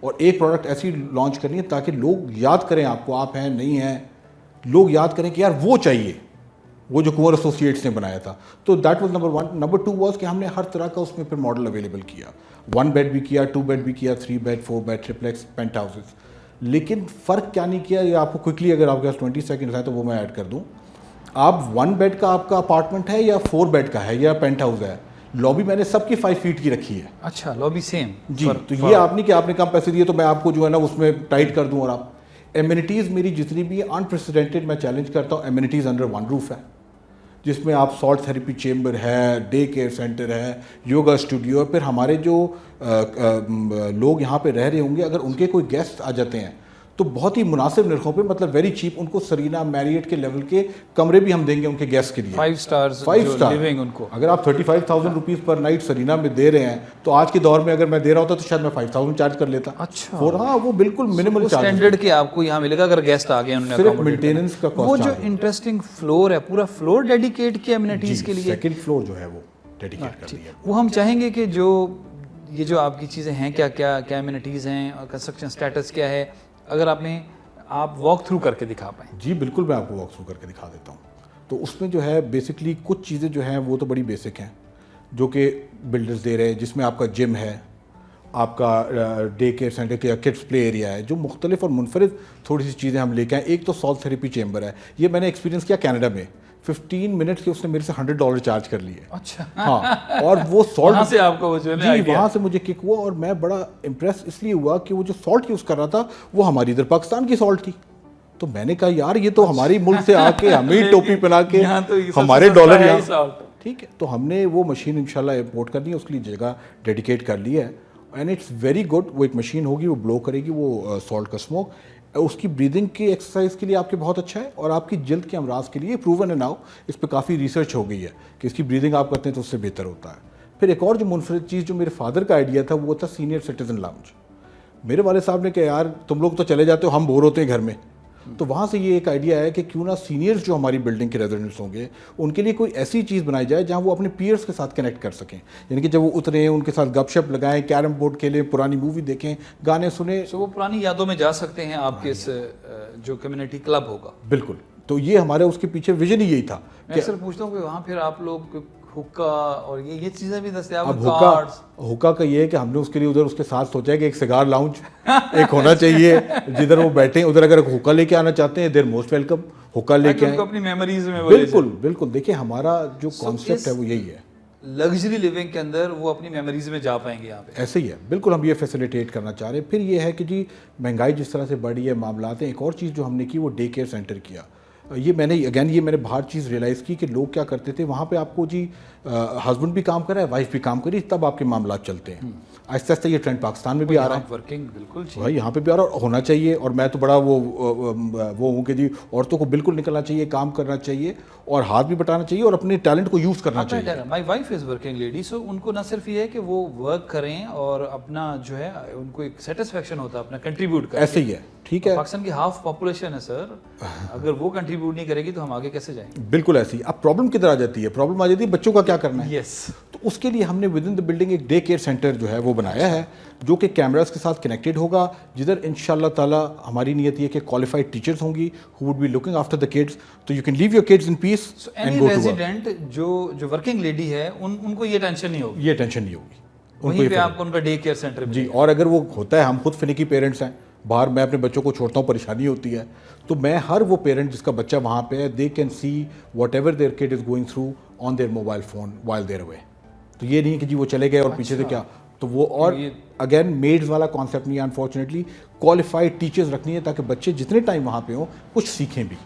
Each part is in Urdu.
اور ایک پروڈکٹ ایسی لانچ کرنی ہے تاکہ لوگ یاد کریں آپ کو, آپ ہیں نہیں ہیں, لوگ یاد کریں کہ یار وہ چاہیے, وہ جو کنور ایسوسیٹس نے بنایا تھا. تو that was number 1. Number 2 was کہ ہم نے ہر طرح کا اس میں پھر ماڈل اویلیبل کیا, 1 بیڈ بھی کیا, 2 بیڈ بھی کیا, 3 بیڈ, 4 بیڈ, ٹرپلیکس, پینٹ ہاؤسز. لیکن فرق کیا نہیں کیا, یہ آپ کو کوئکلی اگر آپ کے پاس 20 سیکنڈ ہے تو وہ میں ایڈ کر دوں. آپ 1 بیڈ کا آپ کا اپارٹمنٹ ہے یا 4 بیڈ کا ہے یا پینٹ ہاؤس ہے, لابی میں نے سب کی 5 فیٹ کی رکھی ہے. اچھا, لابی سیم جی. تو یہ آپ نہیں کہ آپ نے کم پیسے دیے تو میں آپ کو جو ہے نا اس میں ٹائٹ کر دوں. اور آپ ایمینٹیز میری جتنی بھی انپریسیڈنٹڈ میں چیلنج کرتا ہوں, ایمینٹیز انڈر 1 روف ہے, جس میں آپ سالٹ تھیراپی چیمبر ہے, ڈے کیئر سینٹر ہے, یوگا اسٹوڈیو ہے. پھر ہمارے جو لوگ یہاں پہ رہ رہے ہوں گے, اگر ان کے کوئی گیسٹ آ جاتے ہیں تو بہت ہی مناسب نرخوں پہ, مطلب ویری چیپ, ان کو سرینا میریٹ کے لیول کے کمرے بھی ہم دیں گے ان کے گیسٹ کے لیے, 5 سٹارز لیونگ ان کو. اگر آپ 35,000 روپیز پر نائٹ سرینا میں دے رہے ہیں تو آج کے دور میں اگر میں دے رہا ہوتا تو شاید میں 5,000 چارج کر لیتا. اچھا, ہاں وہ بالکل منیمل چارج, اسٹینڈرڈ کے آپ کو یہاں ملے گا اگر گیسٹ آ گئے انہوں نے صرف مینٹیننس کا وہ کاسٹ. جو انٹرسٹنگ فلور ہے, پورا فلور ڈیڈیکیٹ کیا ایمینٹیز کے لیے, سیکنڈ فلور جو ہے وہ ڈیڈیکیٹ کر دیا. وہ ہم چاہیں گے کہ جو یہ جو آپ کی چیزیں ہیں کیا کیا کیا ایمینٹیز ہیں اور کنسٹرکشن سٹیٹس کیا ہے, اگر آپ واک تھرو کر کے دکھا پائیں. جی بالکل, میں آپ کو واک تھرو کر کے دکھا دیتا ہوں. تو اس میں جو ہے بیسکلی کچھ چیزیں جو ہیں وہ تو بڑی بیسک ہیں جو کہ بلڈرز دے رہے ہیں, جس میں آپ کا جم ہے, آپ کا ڈے کیئر سینٹر یا کڈس پلے ایریا ہے, جو مختلف اور منفرد تھوڑی سی چیزیں ہم لے کے آئے. ایک تو سالٹ تھیراپی چیمبر ہے, یہ میں نے ایکسپیرینس کیا کینیڈا میں, 15 منٹ کے اس نے میرے سے $100 چارج کر لیے. اچھا, ہاں, اور وہ سالٹ سے آپ کو وہ جو ہے جی وہاں سے مجھے کک ہوا, اور میں بڑا امپریس اس لیے ہوا کہ وہ جو سالٹ یوز کر رہا تھا وہ ہماری ادھر پاکستان کی سالٹ تھی. تو میں نے کہا یار یہ تو ہماری ملک سے آ کے ہمیں ٹوپی پہنا کے ہمارے ڈالر یہاں, ٹھیک ہے. تو ہم نے وہ مشین انشاءاللہ امپورٹ کرنی ہے, اس کے لیے جگہ ڈیڈیکیٹ کر لی ہے, اینڈ اٹس ویری گڈ. وہ ایک مشین ہوگی, وہ بلو کرے گی وہ سالٹ کا اسموک, اس کی بریدنگ کی ایکسرسائز کے لیے آپ کے بہت اچھا ہے, اور آپ کی جلد کے امراض کے لیے پروون ہے ناؤ, اس پہ کافی ریسرچ ہو گئی ہے کہ اس کی بریدنگ آپ کرتے ہیں تو اس سے بہتر ہوتا ہے. پھر ایک اور جو منفرد چیز جو میرے فادر کا آئیڈیا تھا وہ تھا سینئر سٹیزن لاؤنج. میرے والد صاحب نے کہا یار تم لوگ تو چلے جاتے ہو, ہم بور ہوتے ہیں گھر میں, تو وہاں سے یہ ایک آئیڈیا ہے کہ کیوں نہ سینئرز جو ہماری بلڈنگ کے ریزیڈنٹس ہوں گے ان کے لیے کوئی ایسی چیز بنائی جائے جہاں وہ اپنے پیئرس کے ساتھ کنیکٹ کر سکیں, یعنی کہ جب وہ اتریں ان کے ساتھ گپ شپ لگائیں, کیرم بورڈ کھیلیں, پرانی مووی دیکھیں, گانے سنیں. تو وہ پرانی یادوں میں جا سکتے ہیں آپ کے اس جو کمیونٹی کلب ہوگا. بالکل, تو یہ ہمارے اس کے پیچھے ویژن ہی یہی تھا. میں اکثر پوچھتا ہوں کہ وہاں پھر آپ لوگ حکا اور یہ چیزیں بھی دستیاب ہیں. اب حکا کا یہ ہے کہ ہم نے اس کے لیے ادھر اس کے ساتھ سوچا ہے کہ ایک سگار لاؤنج ایک ہونا چاہیے جدھر وہ بیٹھیں, ادھر اگر حکا لے کے آنا چاہتے ہیں دیر موسٹ ویلکم, حکا لے کے آئیں اپنی میموریز میں. بالکل بالکل, دیکھیں ہمارا جو کانسیپٹ ہے وہ یہی ہے, لگژری لیونگ کے اندر وہ اپنی میموریز میں جا پائیں گے یہاں پہ. ایسے ہی ہے بالکل, ہم یہ فیسیلیٹیٹ کرنا چاہ رہے ہیں. پھر یہ ہے کہ جی مہنگائی جس طرح سے بڑھی ہے, معاملات ہیں, ایک اور چیز جو ہم نے کی وہ ڈے کیئر سینٹر کیا. یہ میں نے باہر چیز ریئلائز کی کہ لوگ کیا کرتے تھے, وہاں پہ آپ کو جی ہسبینڈ بھی کام کر رہا ہے, وائف بھی کام کر رہی ہے, تب آپ کے معاملات چلتے ہیں. آہستہ آہستہ یہ ٹرینڈ پاکستان میں بھی آ رہا ہے, ورکنگ بالکل بھائی یہاں پہ بھی آ رہا ہے, ہونا چاہیے. اور میں تو بڑا وہ ہوں کہ جی عورتوں کو بالکل نکلنا چاہیے, کام کرنا چاہیے, اور ہاتھ بھی بٹانا چاہیے, اور اپنے ٹیلنٹ کو یوز کرنا چاہیے. My wife is working lady, so ان کو نہ صرف یہ ہے کہ وہ ورک کریں اور اپنا جو ہے ان کو ایک سیٹسفیکشن ہوتا ہے اپنا کنٹریبیوٹ کریں. ایسے ہی ہے, ٹھیک ہے. پاکستان کی ہاف پاپولیشن ہے سر, اگر وہ کنٹریبیوٹ نہیں کرے گی تو ہم آگے کیسے جائیں گے. بالکل ایسی. اب پرابلم کدھر آ جاتی ہے, پرابلم آ جاتی ہے بچوں کا کیا کرنا ہے. یس, تو اس کے لیے ہم نے ود ان دا بلڈنگ ایک ڈے کیئر سینٹر جو ہے وہ بنایا ہے, جو کہ کیمراز کے ساتھ کنیکٹڈ ہوگا, جدھر انشاءاللہ تعالی ہماری نیت یہ کہ کوالیفائڈ ٹیچرز ہوں گی who would be looking after the kids, so you can leave your kids in peace and go to work. Resident جو ورکنگ لیڈی ہے ان کو یہ ٹینشن نہیں ہوگی, یہ ٹینشن نہیں ہوگی وہیں پہ آپ کو ان کا ڈے کیئر سینٹر جی. اور اگر وہ ہوتا ہے, ہم خود فنیکی پیرنٹس ہیں, باہر میں اپنے بچوں کو چھوڑتا ہوں, پریشانی ہوتی ہے, تو میں ہر وہ پیرنٹ جس کا بچہ وہاں پہ ہے, they can see whatever their kid is going through on their mobile phone while they're away. تو یہ نہیں کہ جی وہ چلے گئے اور پیچھے سے کیا, تو وہ اور اگین میڈز والا کانسیپٹ نہیں ہے, انفارچونیٹلی کوالیفائڈ ٹیچرز رکھنی ہے تاکہ بچے جتنے ٹائم وہاں پہ ہوں کچھ سیکھیں بھی,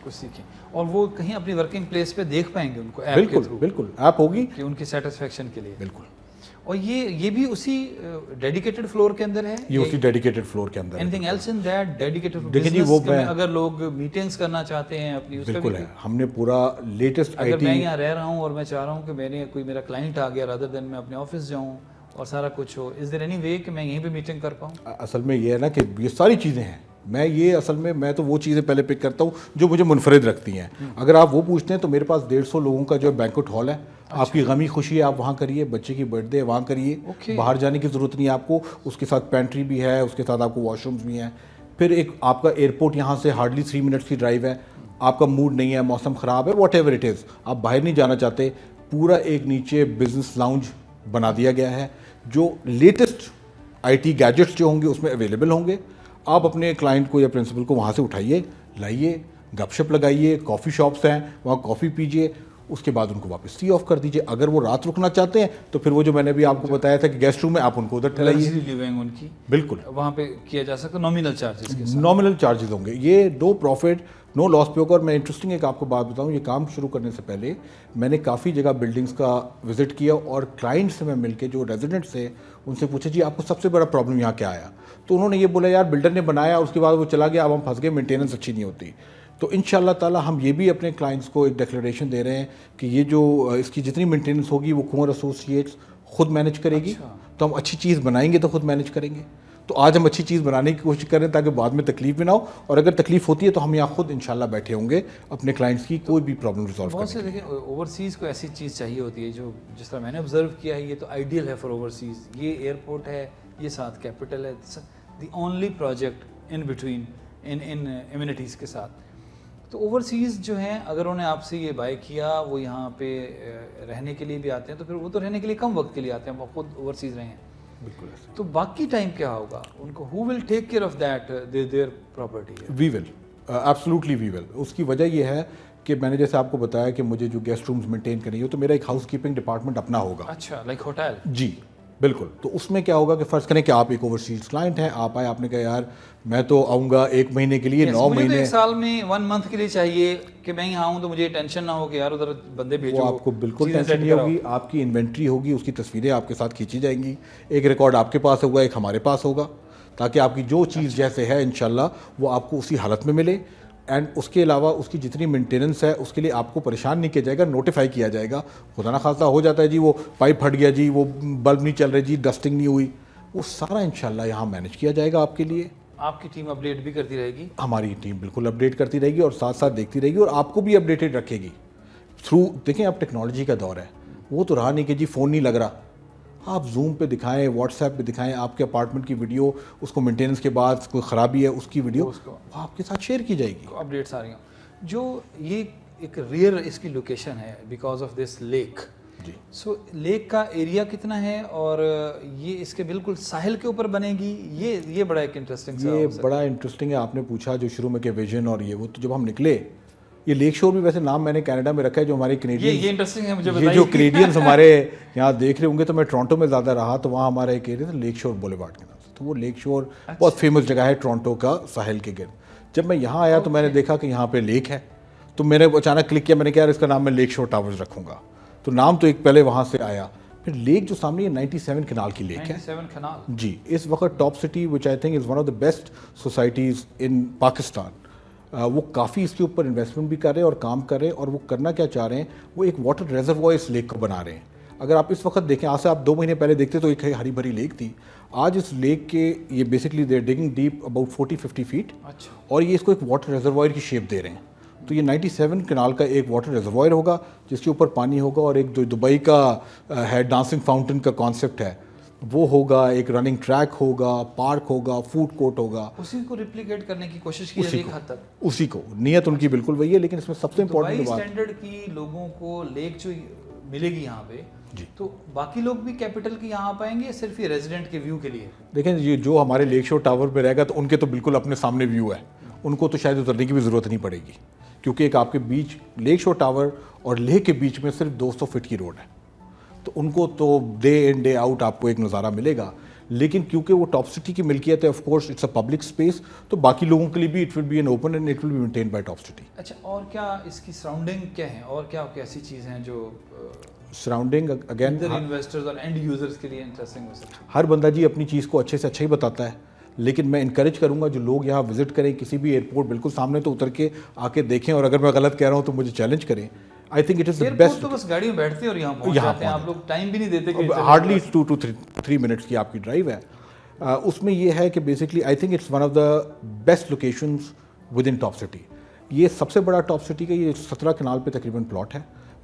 اور وہ کہیں اپنی ورکنگ پلیس پہ دیکھ پائیں گے ان کو. بالکل بالکل, ایپ ہوگی کہ ان کی سیٹسفیکشن کے لیے. بالکل. اور یہ بھی اسی ڈیڈیکیٹڈ فلور کے اندر ہے, یہ اسی ڈیڈیکیٹڈ فلور کے اندر. Anything else in that dedicated business میں اگر لوگ میٹنگز کرنا چاہتے ہیں اپنی, اس کا بالکل ہے. ہم نے پورا لیٹسٹ اگر میں یہاں رہ رہا ہوں اور میں چاہ رہا ہوں کہ کوئی میرا کلائنٹ آ گیا, رادر دین میں اپنے آفس جاؤں اور سارا کچھ ہو, از دیر اینی وے کہ میں یہیں پہ میٹنگ کر پاؤں. اصل میں یہ ہے نا کہ یہ ساری چیزیں ہیں, میں تو وہ چیزیں پہلے پک کرتا ہوں جو مجھے منفرد رکھتی ہیں. اگر آپ وہ پوچھتے ہیں تو میرے پاس 150 لوگوں کا جو ہے بینکوٹ ہال ہے, آپ کی غمی خوشی ہے آپ وہاں کریے, بچے کی برتھ ڈے وہاں کریے, باہر جانے کی ضرورت نہیں ہے آپ کو. اس کے ساتھ پینٹری بھی ہے, اس کے ساتھ آپ کو واش رومز بھی ہیں. پھر ایک آپ کا ایئرپورٹ یہاں سے ہارڈلی 3 منٹس کی ڈرائیو ہے. آپ کا موڈ نہیں ہے, موسم خراب ہے, واٹ ایور اٹ از, آپ باہر نہیں جانا چاہتے, پورا ایک نیچے بزنس لاؤنج بنا دیا گیا ہے جو لیٹسٹ آئی ٹی گیجٹس جو ہوں گے اس میں اویلیبل ہوں گے. آپ اپنے کلائنٹ کو یا پرنسپل کو وہاں سے اٹھائیے, لائیے, گپ شپ لگائیے, کافی شاپس ہیں وہاں کافی پیجیے, اس کے بعد ان کو واپس سی آف کر دیجیے. اگر وہ رات رکنا چاہتے ہیں تو پھر وہ جو میں نے بھی آپ کو بتایا تھا کہ گیسٹ روم میں آپ ان کو ادھر ٹھہرائیے. لیونگ ان کی بالکل وہاں پہ کیا جا سکتا, نامینل چارجز کے ساتھ. نامنل چارجز ہوں گے, یہ نو پروفٹ نو لاس پہ ہوگا. اور میں انٹرسٹنگ ایک آپ کو بات بتاؤں, یہ کام شروع کرنے سے پہلے میں نے کافی جگہ بلڈنگس کا وزٹ کیا اور کلائنٹ سے میں مل کے جو ریزیڈنٹس ہیں ان سے پوچھا جی آپ کو سب سے بڑا پرابلم یہاں کیا آیا, تو انہوں نے یہ بولا یار بلڈر نے بنایا اس کے بعد وہ چلا گیا, اب ہم پھنس گئے, مینٹیننس اچھی نہیں ہوتی. تو ان شاء اللہ تعالیٰ ہم یہ بھی اپنے کلائنٹس کو ایک ڈیکلریشن دے رہے ہیں کہ یہ جو اس کی جتنی مینٹیننس ہوگی وہ کنور ایسوسیٹس خود مینیج کرے گی. تو ہم اچھی چیز بنائیں گے تو خود مینیج کریں گے. تو آج ہم اچھی چیز بنانے کی کوشش کریں تاکہ بعد میں تکلیف بھی نہ ہو, اور اگر تکلیف ہوتی ہے تو ہم یہاں خود انشاءاللہ بیٹھے ہوں گے اپنے کلائنٹس کی کوئی بھی پرابلم ریزالو کرنے. بہت سے دیکھیں اوورسیز کو ایسی چیز چاہیے ہوتی ہے جو جس طرح میں نے آبزرو کیا ہے, یہ تو آئیڈیل ہے فار اوورسیز. یہ ایئرپورٹ ہے, یہ ساتھ کیپٹل ہے, the only project in between in amenities کے ساتھ. تو اوورسیز جو ہیں اگر انہوں نے آپ سے یہ بائی کیا, وہ یہاں پہ رہنے کے لیے بھی آتے ہیں, تو پھر وہ تو رہنے کے لیے کم وقت کے لیے آتے ہیں, وہ خود اوورسیز رہے ہیں. بالکل. تو باقی ٹائم کیا ہوگا ان کو, who will take care of that their property? We will, absolutely we will. اس کی وجہ یہ ہے کہ میں نے جیسے آپ کو بتایا کہ مجھے جو گیسٹ رومز مینٹین کرنی ہو تو میرا ایک ہاؤس کیپنگ ڈپارٹمنٹ اپنا ہوگا. اچھا, لائک ہوٹل. جی بالکل. تو اس میں کیا ہوگا کہ فرض کریں کہ آپ ایک اوورسیز کلائنٹ ہیں, آپ آئے, آپ نے کہا یار میں تو آؤں گا 1 مہینے کے لیے, 9 مہینے, ایک سال میں 1 منتھ کے لیے چاہیے کہ میں یہاں آؤں تو مجھے ٹینشن نہ ہو کہ یار ادھر بندے بھیجو. وہ آپ کو بالکل ٹینشن نہیں ہوگی. آپ کی انوینٹری ہوگی, اس کی تصویریں آپ کے ساتھ کھینچی جائیں گی, ایک ریکارڈ آپ کے پاس ہوگا, ایک ہمارے پاس ہوگا, تاکہ آپ کی جو چیز جیسے ہے انشاءاللہ وہ آپ کو اسی حالت میں ملے. اینڈ اس کے علاوہ اس کی جتنی مینٹیننس ہے اس کے لیے آپ کو پریشان نہیں کیا جائے گا, نوٹیفائی کیا جائے گا. خدا نہ خواستہ ہو جاتا ہے جی وہ پائپ پھٹ گیا, جی وہ بلب نہیں چل رہے, جی ڈسٹنگ نہیں ہوئی, وہ سارا انشاءاللہ یہاں مینیج کیا جائے گا آپ کے لیے. آپ کی ٹیم اپڈیٹ بھی کرتی رہے گی؟ ہماری ٹیم بالکل اپڈیٹ کرتی رہے گی اور ساتھ ساتھ دیکھتی رہے گی, اور آپ کو بھی اپڈیٹڈ رکھے گی تھرو. دیکھیں اب ٹیکنالوجی کا دور ہے, وہ تو رہا نہیں کہ جی فون نہیں لگ رہا, آپ زوم پہ دکھائیں, واٹس ایپ پہ دکھائیں, آپ کے اپارٹمنٹ کی ویڈیو, اس کو مینٹیننس کے بعد کوئی خرابی ہے اس کی ویڈیو آپ کے ساتھ شیئر کی جائے گی. اپڈیٹس آ رہی ہیں. جو یہ ایک ریئر اس کی لوکیشن ہے بیکاز آف دس لیک. جی. سو لیک کا ایریا کتنا ہے, اور یہ اس کے بالکل ساحل کے اوپر بنے گی؟ یہ بڑا ایک انٹرسٹنگ, یہ بڑا انٹرسٹنگ ہے. آپ نے پوچھا جو شروع میں کہ ویژن اور یہ وہ, تو جب ہم نکلے, یہ لیک شور بھی ویسے نام میں نے کینیڈا میں رکھا ہے, جو ہمارے کینیڈین, یہ انٹرسٹنگ ہے مجھے یہ بتائیے. جو کینیڈینز ہمارے یہاں دیکھ رہے ہوں گے, تو میں ٹورانٹو میں زیادہ رہا, تو وہاں ہمارا ایک ایریا تھا لیک شور بولیوارڈ کے نام سے, تو وہ لیک شور بہت فیمس جگہ ہے ٹورانٹو کا ساحل کے گرد. جب میں یہاں آیا تو میں نے دیکھا کہ یہاں پہ لیک ہے, تو میں نے اچانک کلک کیا, میں نے کہا اس کا نام میں لیک شور ٹاورز رکھوں گا. تو نام تو ایک پہلے وہاں سے آیا. پھر لیک جو سامنے یہ 97 کنال کی لیک ہے. 97 کنال. جی. اس وقت top city which I think is one of the best societies ان پاکستان, وہ کافی اس کے اوپر انویسٹمنٹ بھی کر رہے ہیں اور کام کر رہے ہیں, اور وہ کرنا کیا چاہ رہے ہیں, وہ ایک واٹر ریزروائر اس لیک کو بنا رہے ہیں. اگر آپ اس وقت دیکھیں, آج سے آپ 2 مہینے پہلے دیکھتے تو ایک ہری بھری لیک تھی. آج اس لیک کے یہ basically they digging deep about 40-50 feet, اور یہ اس کو ایک واٹر ریزروائر کی شیپ دے رہے ہیں. تو یہ 97 کنال کا ایک واٹر ریزروائر ہوگا جس کے اوپر پانی ہوگا, اور ایک جو دبئی کا ہے ڈانسنگ فاؤنٹین کا کانسیپٹ ہے وہ ہوگا, ایک رننگ ٹریک ہوگا, پارک ہوگا, فوڈ کورٹ ہوگا. اسی کو ریپلیکیٹ کرنے کی کوشش کی ایک حد تک. اسی کو نیت ان کی بالکل وہی ہے, لیکن اس میں سب سے امپورٹنٹ بات اسٹینڈرڈ کی لوگوں کو لیک جو ملے گی یہاں پہ, جی, تو باقی لوگ بھی کیپٹل کے یہاں پائیں گے صرف یہ ریزیڈنٹ کے ویو کے لیے؟ دیکھیں یہ جو ہمارے لیک شور ٹاور پہ رہے گا تو ان کے تو بالکل اپنے سامنے ویو ہے, ان کو تو شاید اترنے کی بھی ضرورت نہیں پڑے گی, کیونکہ ایک آپ کے بیچ لیک شور ٹاور اور لیک کے بیچ میں صرف 200 فٹ کی روڈ ہے, تو ان کو تو ڈے ان ڈے آؤٹ آپ کو ایک نظارہ ملے گا. لیکن کیونکہ وہ ٹاپ سٹی کی ملکیت ہے, of course it's a public space, تو باقی لوگوں کے لیے بھی it will be an open and it will be maintain by top city. اچھا, اور کیا اس کی سراؤنڈنگ کیا ہے, اور کیا ایسی چیز ہیں جو سراؤنڈنگ اگین انویسٹرز اور اینڈ یوزرز کے لیے انٹرسٹنگ ہو سکتی ہے؟ ہر بندہ جی اپنی چیز کو اچھے سے اچھا ہی بتاتا ہے, لیکن میں انکریج کروں گا جو لوگ یہاں وزٹ کریں کسی بھی ایئرپورٹ بالکل سامنے تو اتر کے آ کے دیکھیں, اور اگر میں غلط کہہ رہا ہوں تو مجھے چیلنج کریں. I think it is the best. تو بس گاڑی میں بیٹھتے ہیں اور یہاں پہنچ جاتے ہیں, آپ لوگ ٹائم بھی نہیں دیتے کہ ہارڈلی 2 to 3 منٹس کی آپ کی ڈرائیو ہے. اس میں یہ ہے کہ basically I think it's one of the best locations with in top city. یہ سب سے بڑا ٹاپ سٹی کا یہ 17 کنال پہ تقریباً پلاٹ ہے.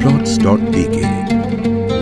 Plots.pk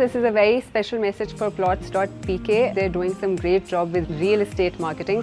This is a very special message for Plots.pk. They're doing some great job with real estate marketing,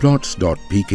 Plots.pk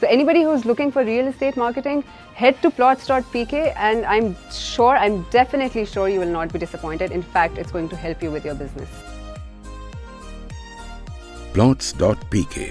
So anybody who's looking for real estate marketing, head to Plots.pk and I'm definitely sure you will not be disappointed. In fact, it's going to help you with your business. Plots.pk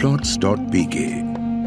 Plots.pk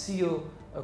CEO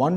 1,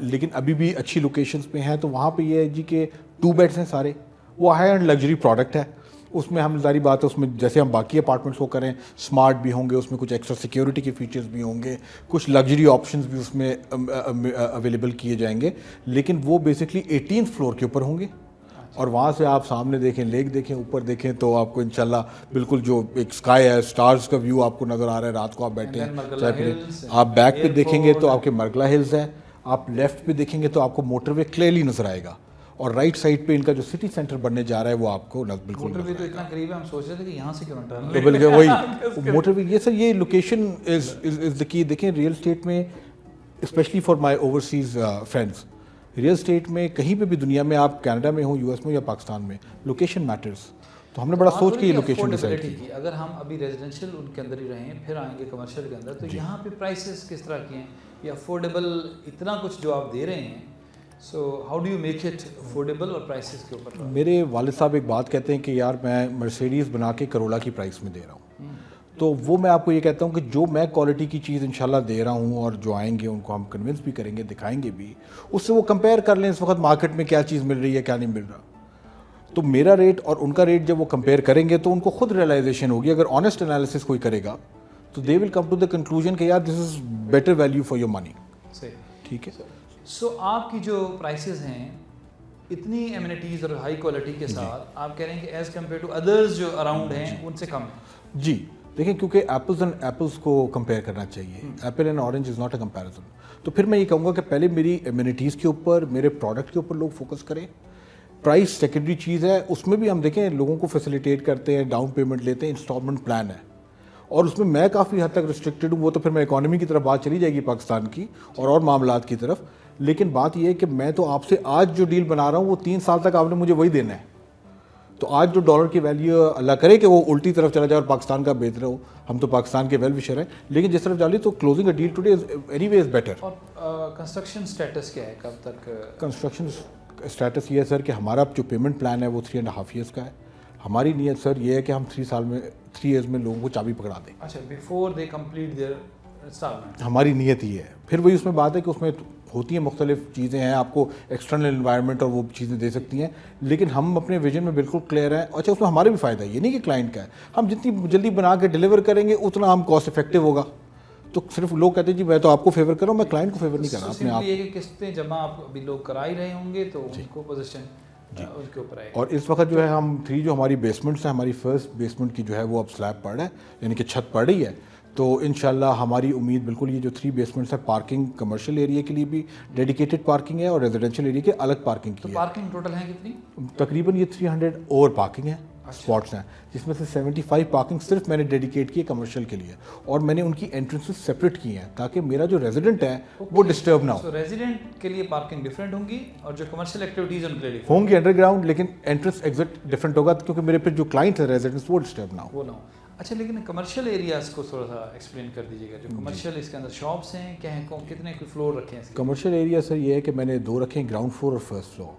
لیکن ابھی بھی اچھی لوکیشنز پہ ہیں. تو وہاں پہ یہ ہے جی کہ 2 بیڈس ہیں سارے, وہ ہائی اینڈ لگژری پروڈکٹ ہے. اس میں ہم ظاہری بات ہے اس میں جیسے ہم باقی اپارٹمنٹس کو کریں اسمارٹ بھی ہوں گے, اس میں کچھ ایکسٹرا سیکیورٹی کے فیچرز بھی ہوں گے, کچھ لگژری آپشنز بھی اس میں اویلیبل کیے جائیں گے, لیکن وہ بیسکلی 18th فلور کے اوپر ہوں گے. اور وہاں سے آپ سامنے دیکھیں, لیک دیکھیں, اوپر دیکھیں تو آپ کو انشاءاللہ بالکل جو ایک اسکائی ہے, سٹارز کا ویو آپ کو نظر آ رہا ہے. رات کو آپ بیٹھے ہیں چاہے پھر آپ بیک پہ دیکھیں گے تو آپ کے مرگلا ہلز ہے, آپ لیفٹ پہ دیکھیں گے تو آپ کو موٹر وے کلیئرلی نظر آئے گا, اور رائٹ سائڈ پہ ان کا جو سٹی سینٹر بننے جا رہا ہے وہ آپ کو بالکل موٹر وے تو اتنا قریب ہے ہم سوچ رہے تھے کہ یہاں سے کیوں نہ ٹرن تو بالکل وہی موٹر وے. یہ سر یہ لوکیشن از دا کی. دیکھیں ریئل اسٹیٹ میں especially for my overseas friends, real estate میں کہیں پہ بھی دنیا میں آپ کینیڈا میں ہوں, یو ایس میں یا پاکستان میں, لوکیشن میٹرز. تو ہم نے بڑا سوچ کے یہ لوکیشن ڈیسائیڈ کی. اگر ہم ابھی ریزیڈینشیل ان کے اندر ہی رہیں پھر آئیں گے کمرشل کے اندر, تو یہاں پہ پرائسز کس طرح کی ہیں, یا افورڈیبل اتنا کچھ جو آپ دے رہے ہیں, so how do you make it affordable اور پرائسز کے اوپر؟ میرے والد صاحب ایک بات کہتے ہیں کہ یار میں مرسیڈیز بنا کے کرولا کی پرائس میں دے رہا ہوں. تو وہ میں آپ کو یہ کہتا ہوں کہ جو میں کوالٹی کی چیز انشاءاللہ دے رہا ہوں, اور جو آئیں گے ان کو ہم کنونس بھی کریں گے, دکھائیں گے بھی, اس سے وہ کمپیئر کر لیں اس وقت مارکیٹ میں کیا چیز مل رہی ہے کیا نہیں مل رہا. تو میرا ریٹ اور ان کا ریٹ جب وہ کمپیئر کریں گے تو ان کو خود ریئلائزیشن ہوگی. اگر آنیسٹ انالیسس کوئی کرے گا تو دے ول کم ٹو دا کنکلوژن کہ یار this is better value for your money. ٹھیک ہے. سو آپ کی جو پرائسز ہیں اتنی ایمینٹیز اور ہائی کوالٹی کے ساتھ آپ کہہ رہے ہیں کہ ایز کمپیئر ٹو ادرز جو اراؤنڈ ہیں ان سے کم ہے. جی دیکھیں, کیونکہ ایپلز اینڈ ایپلز کو کمپیئر کرنا چاہیے. Apple and orange is not a comparison. تو پھر میں یہ کہوں گا کہ پہلے میری ایمینٹیز کے اوپر, میرے پروڈکٹ کے اوپر لوگ فوکس کریں. پرائس سیکنڈری چیز ہے, اس میں بھی ہم دیکھیں لوگوں کو فیسیلیٹیٹ کرتے ہیں, ڈاؤن پیمنٹ لیتے ہیں, انسٹالمنٹ پلان ہے, اور اس میں کافی حد تک ریسٹرکٹیڈ ہوں. وہ تو پھر میں اکانومی کی طرف بات چلی جائے گی پاکستان کی اور معاملات کی طرف. لیکن بات یہ ہے کہ میں تو آپ سے آج جو ڈیل بنا رہا ہوں وہ 3 سال تک آپ نے مجھے وہی دینا ہے. تو آج جو ڈالر کی ویلیو اللہ کرے کہ وہ الٹی طرف چلا جائے اور پاکستان کا بہتر ہو, ہم تو پاکستان کے ویل وشر ہیں, لیکن جس طرف جالی تو closing a deal today is anyway is better. اور کنسٹرکشن سٹیٹس کیا ہے, کب تک کنسٹرکشن اسٹیٹس یہ ہے سر کہ ہمارا جو پیمنٹ پلان ہے وہ 3.5 ایئرس کا ہے. ہماری نیت سر یہ ہے کہ ہم 3 ایئرس میں لوگوں کو چابی پکڑا دیں. اچھا, before they complete their instalment. ہماری نیت یہ ہے. پھر وہی اس میں بات ہے کہ اس میں ہوتی ہیں مختلف چیزیں ہیں, آپ کو ایکسٹرنل انوائرمنٹ اور وہ چیزیں دے سکتی ہیں, لیکن ہم اپنے ویژن میں بالکل کلیئر ہیں. اچھا, اس میں ہمارا بھی فائدہ ہے, یہ نہیں کہ کلائنٹ کا ہے. ہم جتنی جلدی بنا کے ڈیلیور کریں گے اتنا ہم کاسٹ افیکٹو ہوگا. تو صرف لوگ کہتے ہیں جی میں تو آپ کو فیور کر رہا ہوں, میں کلائنٹ کو فیور نہیں کر رہا. اپنے آپ یہ کہ قسطیں جمع آپ ابھی لوگ کرا ہی رہے ہوں گے تو ان کو پوزیشن اس کے اوپر آئے. اور اس وقت جو ہے ہم 3 جو ہماری بیسمنٹس ہیں, ہماری فرسٹ بیسمنٹ کی جو ہے وہ اب سلیب پڑ رہا ہے, یعنی کہ چھت پڑ رہی ہے. تو انشاءاللہ ہماری امید بالکل یہ جو 3 بیسمنٹس ہیں, پارکنگ کمرشل ایریا کے لیے بھی ڈیڈیکیٹڈ پارکنگ ہے اور ریزیڈینشیل ایریا کے الگ پارکنگ کی ہے. پارکنگ ٹوٹل ہیں کتنی؟ تقریباً یہ 300 اور پارکنگ ہے, اسپاٹس ہیں, جس میں سے 75 پارکنگ صرف میں نے ڈیڈیکیٹ کی ہے کمرشل کے لیے, اور میں نے ان کی انٹرنسز سپریٹ کی ہیں تاکہ میرا جو ریزیڈنٹ ہے وہ ڈسٹرب نہ ہو. تو ریزیڈنٹ کے لیے پارکنگ ڈفرینٹ ہوں گی اور جو کمرشل ایکٹیویٹیز ان کے لیے ہوں گی انڈر گراؤنڈ, لیکن انٹرنس ایگزٹ ڈفرینٹ ہوگا کیونکہ میرے پہ جو کلائنٹ ہے ریزیڈنٹس وہ ڈسٹرب نہ ہو. اچھا, لیکن کمرشل ایریاز کو تھوڑا سا ایکسپلین کر دیجیے گا. جو کمرشل اس کے اندر شاپس ہیں کیا ہیں, کتنے فلور رکھے ہیں؟ کمرشل ایریا سر یہ ہے کہ میں نے 2 رکھے ہیں, گراؤنڈ فلور اور فرسٹ فلور.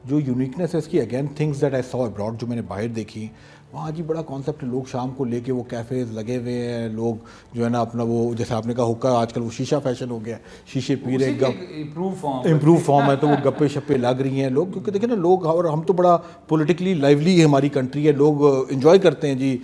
جو یونیکنیس ہے اس کی, again things that I so abroad, جو میں نے باہر دیکھی وہاں جی بڑا کانسیپٹ ہے. لوگ شام کو لے کے وہ کیفیز لگے ہوئے ہیں, لوگ جو ہے نا اپنا وہ جیسے آپ نے کہا حکا, آج کل وہ شیشہ فیشن ہو گیا, شیشے پی رہے, امپروو فارم ہے تو وہ گپے شپے لگ رہی ہیں لوگ. کیونکہ دیکھیں نا لوگ, اور ہم تو بڑا پولیٹیکلی لائیولی ہماری کنٹری ہے, لوگ انجوائے کرتے ہیں جی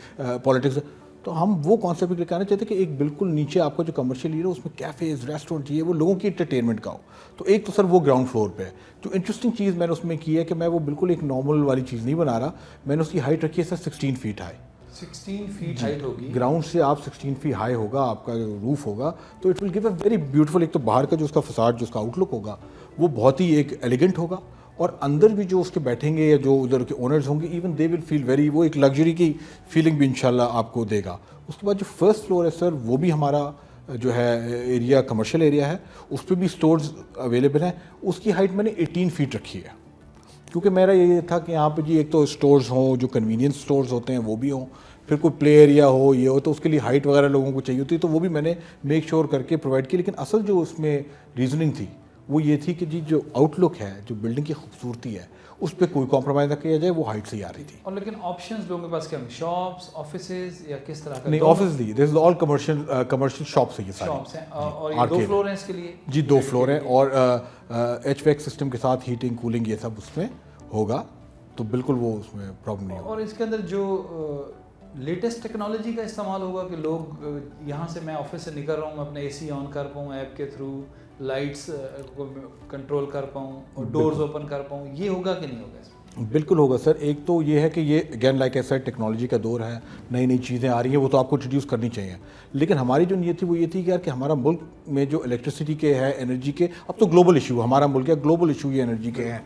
پالیٹکس. تو ہم وہ کانسیپٹ لے کے آنا چاہتے ہیں کہ ایک بالکل نیچے آپ کا جو کمرشل ایریا اس میں کیفیز ریسٹورینٹ چاہیے, وہ لوگوں کی انٹرٹینمنٹ کا ہو. تو ایک تو سر وہ گراؤنڈ فلور پہ ہے. جو انٹرسٹنگ چیز میں نے اس میں کی ہے کہ میں وہ بالکل ایک نارمل والی چیز نہیں بنا رہا, میں نے اس کی ہائٹ رکھی ہے سر 16 فیٹ ہائی. 16 فیٹ ہائٹ ہوگی گراؤنڈ سے آپ 16 فیٹ ہائی ہوگا آپ کا روف ہوگا. تو it will give a very beautiful, ایک تو باہر کا جو اس کا فساد جو اس کا آؤٹ لک ہوگا وہ بہت ہی ایک ایلیگنٹ ہوگا, اور اندر بھی جو اس کے بیٹھیں گے یا جو ادھر کے اونرز ہوں گے, even they will feel very, وہ ایک لگژری کی فیلنگ بھی انشاءاللہ آپ کو دے گا. اس کے بعد جو فرسٹ فلور ہے سر وہ بھی ہمارا جو ہے ایریا کمرشل ایریا ہے, اس پہ بھی اسٹورز اویلیبل ہیں. اس کی ہائٹ میں نے 18 فیٹ رکھی ہے, کیونکہ میرا یہ تھا کہ یہاں پہ جی ایک تو اسٹورز ہوں, جو کنوینئنس اسٹورز ہوتے ہیں وہ بھی ہوں, پھر کوئی پلے ایریا ہو, یہ ہو, تو اس کے لیے ہائٹ وغیرہ لوگوں کو چاہیے ہوتی ہے, تو وہ بھی میں نے میک شور کر کے پرووائڈ کی. لیکن اصل جو اس میں ریزننگ تھی وہ یہ تھی کہ جی جو آؤٹ لک ہے, جو بلڈنگ کی خوبصورتی ہے, اس پہ کوئی کمپرومائز نہ کیا جائے, وہ ہائٹ سے ہی آ رہی تھی. اور لیکن آپشنز لوگوں کے پاس کیا, شاپس, آفیسز یا کس طرح کا؟ نہیں, آفس دی, دس از آل کمرشل شاپس ہیں یہ ساری. شاپس ہیں, اور یہ 2 فلور ہیں اس کے لیے؟ جی 2 فلور ہیں, اور ایچ ویک سسٹم کے ساتھ ہیٹنگ کولنگ یہ سب اس میں ہوگا, تو بالکل وہ اس میں پرابلم نہیں ہوگا. اور اس کے اندر جو لیٹسٹ ٹیکنالوجی کا استعمال ہوگا کہ لوگ یہاں سے, میں آفس سے نکل رہا ہوں, میں اپنے اے سی آن کر پاؤں ایپ کے تھرو, لائٹس کو کنٹرول کر پاؤں اور ڈورز اوپن کر پاؤں, یہ ہوگا کہ نہیں ہوگا اس میں؟ بالکل ہوگا سر. ایک تو یہ ہے کہ یہ اگین لائک ایسا ٹیکنالوجی کا دور ہے, نئی نئی چیزیں آ رہی ہیں, وہ تو آپ کو انٹروڈیوس کرنی چاہیے. لیکن ہماری جو نیت تھی وہ یہ تھی کہ یار کہ ہمارا ملک میں جو الیکٹریسٹی کے ہے, انرجی کے, اب تو گلوبل ایشو, ہمارا ملک ہے گلوبل ایشو یہ انرجی کے ہیں,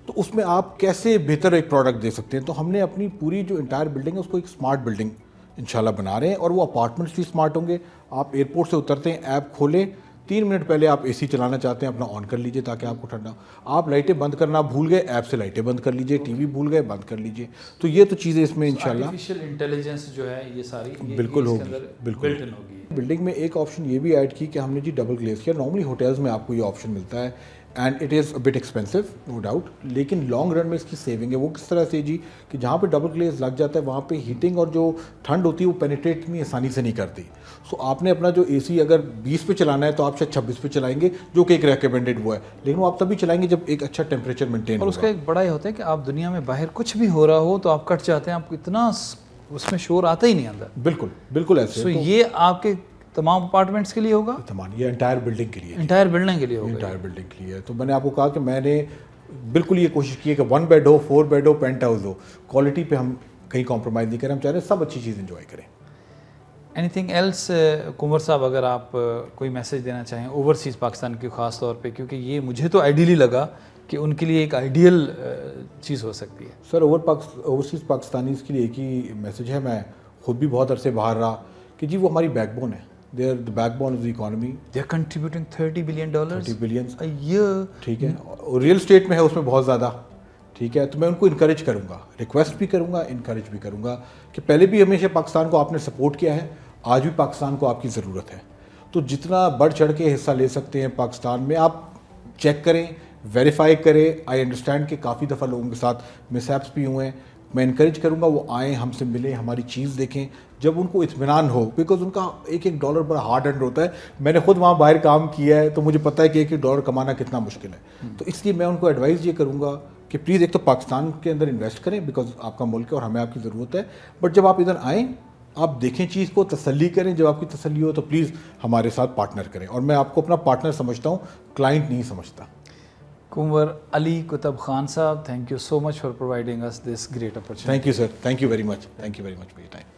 تو اس میں آپ کیسے بہتر ایک پروڈکٹ دے سکتے ہیں. تو ہم نے اپنی پوری جو انٹائر بلڈنگ ہے اس کو ایک اسمارٹ بلڈنگ انشاءاللہ بنا رہے ہیں, اور وہ اپارٹمنٹس بھی اسمارٹ ہوں گے. آپ ایئرپورٹ سے اترتے ہیں, ایپ کھولیں, 3 منٹ پہلے آپ اے سی چلانا چاہتے ہیں اپنا آن کر لیجئے تاکہ آپ کو ٹھنڈا. آپ لائٹیں بند کرنا بھول گئے, ایپ سے لائٹیں بند کر لیجئے, ٹی وی بھول گئے, بند کر لیجئے. تو یہ تو چیزیں اس میں انشاءاللہ آرٹیفیشیل انٹیلیجنس جو ہے یہ ساری بالکل اس کے ہوگی, اندر بالکل بلٹ ان ہوگی. بلڈنگ میں ایک آپشن یہ بھی ایڈ کی کہ ہم نے جی ڈبل گلیز کیا. نارملی ہوٹلز میں آپ کو یہ آپشن ملتا ہے, and it is a but expensive no doubt, لیکن لانگ رن میں اس کی سیونگ ہے. وہ کس طرح سے جی کہ جہاں پہ ڈبل گلیز لگ جاتا ہے وہاں پہ ہیٹنگ اور جو ٹھنڈ ہوتی ہے وہ پینیٹریٹ اتنی آسانی سے نہیں کرتی. سو آپ نے اپنا جو اے سی اگر 20 پہ چلانا ہے تو آپ شاید 26 پہ چلائیں گے, جو کہ ایک ریکمینڈیڈ وہ ہے, لیکن وہ آپ تبھی چلائیں گے جب ایک اچھا ٹیمپریچر مینٹین اور اس کا ایک بڑا یہ ہوتا ہے کہ آپ دنیا میں باہر کچھ بھی ہو رہا ہو تو آپ کٹ جاتے ہیں, آپ کو اتنا اس میں شور آتا ہی نہیں اندر. بالکل بالکل ایسے. سو یہ آپ کے تمام اپارٹمنٹس کے لیے ہوگا, یہ انٹائر بلڈنگ کے لیے, انٹائر بلڈنگ کے لیے ہوگا, انٹائر بلڈنگ کے لیے. تو میں نے آپ کو کہا کہ میں نے بالکل یہ کوشش کی ہے کہ 1 بیڈ ہو, 4 بیڈ ہو, پینٹ ہاؤس ہو, کوالٹی پہ ہم کہیں کمپرومائز نہیں کریں. ہم چاہ رہے ہیں سب اچھی چیز انجوائے کریں. اینی تھنگ ایلس کنور صاحب, اگر آپ کوئی میسج دینا چاہیں اوورسیز پاکستان کی خاص طور پہ, کیونکہ یہ مجھے تو آئیڈیلی لگا کہ ان کے لیے ایک آئیڈیل چیز ہو سکتی ہے. سر اوورسیز پاکستانیز کے لیے ایک ہی میسج ہے. میں خود بھی بہت عرصے باہر رہا کہ جی وہ ہماری بیک بون ہے. They are the backbone of the economy. They are contributing $30 billion 30 billion. یہ ٹھیک ہے, اور ریئل اسٹیٹ میں ہے اس میں بہت زیادہ. ٹھیک ہے, تو میں ان کو انکریج کروں گا, ریکویسٹ بھی کروں گا, انکریج بھی کروں گا کہ پہلے بھی ہمیشہ پاکستان کو آپ نے سپورٹ کیا ہے, آج بھی پاکستان کو آپ کی ضرورت ہے. تو جتنا بڑھ چڑھ کے حصہ لے سکتے ہیں پاکستان میں آپ چیک کریں, ویریفائی کریں. آئی انڈرسٹینڈ کہ کافی دفعہ لوگوں کے ساتھ مس ایپس بھی ہوئے ہیں. میں انکریج کروں گا وہ آئیں, ہم سے ملیں, ہماری چیز دیکھیں, جب ان کو اطمینان ہو, بیکاز ان کا ایک ایک ڈالر بڑا ہارڈ اینڈ ہوتا ہے. میں نے خود وہاں باہر کام کیا ہے تو مجھے پتہ ہے کہ ایک ایک ڈالر کمانا کتنا مشکل ہے. تو اس لیے میں ان کو ایڈوائز یہ کروں گا کہ پلیز ایک تو پاکستان کے اندر انویسٹ کریں, بیکاز آپ کا ملک ہے اور ہمیں آپ کی ضرورت ہے. بٹ جب آپ ادھر آئیں آپ دیکھیں چیز کو, تسلی کریں. جب آپ کی تسلی ہو تو پلیز ہمارے ساتھ پارٹنر کریں, اور میں آپ کو اپنا پارٹنر سمجھتا ہوں, کلائنٹ نہیں سمجھتا. کنور علی کتب خان صاحب, thank you so much for providing us this great opportunity. Thank you, sir. Thank you very much. Thank you very much for your time.